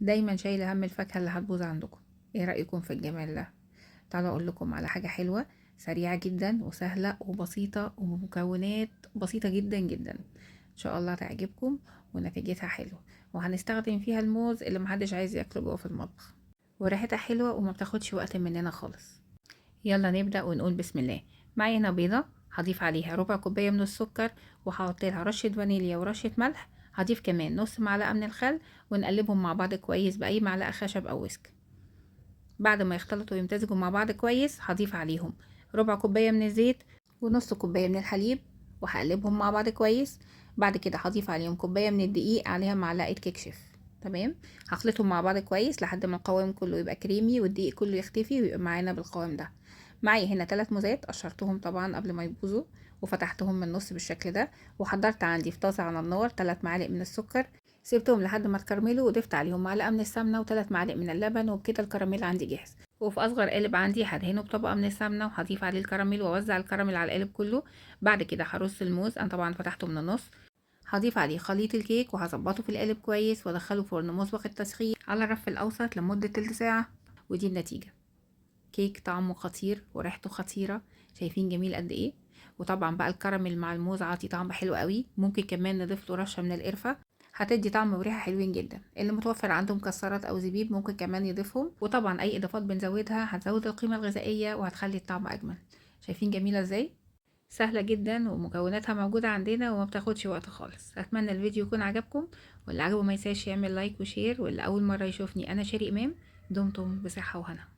دايما شايله هم الفاكهه اللي هتبوظ عندكم. ايه رايكم في الجمال ده؟ تعالوا اقول لكم على حاجه حلوه سريعه جدا وسهله وبسيطه ومكونات بسيطه جدا جدا، ان شاء الله تعجبكم ونتيجتها حلوه. وهنستخدم فيها الموز اللي محدش عايز ياكله جوه في المطبخ، وريحتها حلوه وما بتاخدش وقت مننا خالص. يلا نبدا ونقول بسم الله. معايا هنا بيضه، هضيف عليها ربع كوبايه من السكر، وهحط لها رشه فانيليا ورشه ملح. هضيف كمان نص معلقه من الخل، ونقلبهم مع بعض كويس باي معلقه خشب او ويسك. بعد ما يختلطوا ويمتزجوا مع بعض كويس هضيف عليهم ربع كوبايه من الزيت ونص كوبايه من الحليب، وهقلبهم مع بعض كويس. بعد كده هضيف عليهم كوبايه من الدقيق عليها معلقه كيك شيف. تمام، هخلطهم مع بعض كويس لحد ما القوام كله يبقى كريمي والدقيق كله يختفي ويبقى معانا بالقوام ده. معايا هنا 3 موزات قشرتهم طبعا قبل ما يبوظوا، وفتحتهم من النص بالشكل ده. وحضرت عندي في طاسه على النار 3 معالق من السكر، سيبتهم لحد ما اتكرملوا وضفت عليهم معلقه من السمنه و3 معالق من اللبن، وبكده الكراميل عندي جاهز. وفي اصغر قالب عندي هدهنه بطبقه من السمنه وهضيف عليه الكراميل واوزع الكراميل على القالب كله. بعد كده هرص الموز، انا طبعا فتحته من النص. هضيف عليه خليط الكيك وهظبطه في القالب كويس وادخله فرن مسبق التسخين على الرف الاوسط لمده تلت ساعه. ودي النتيجه. كيك طعمه خطير وريحته خطيره، شايفين جميل قد ايه؟ وطبعا بقى الكراميل مع الموز عاطي طعم حلو قوي، ممكن كمان نضيف له رشه من القرفه، هتدي طعم وريحه حلوين جدا. اللي متوفر عنده مكسرات او زبيب ممكن كمان يضيفهم، وطبعا اي اضافات بنزودها هتزود القيمه الغذائيه وهتخلي الطعم اجمل. شايفين جميله ازاي؟ سهله جدا ومكوناتها موجوده عندنا وما بتاخدش وقت خالص. اتمنى الفيديو يكون عجبكم، واللي عجبه ما ينساش يعمل لايك وشير، واللي اول مره يشوفني انا شيري امام. دمتم بصحه وهنا.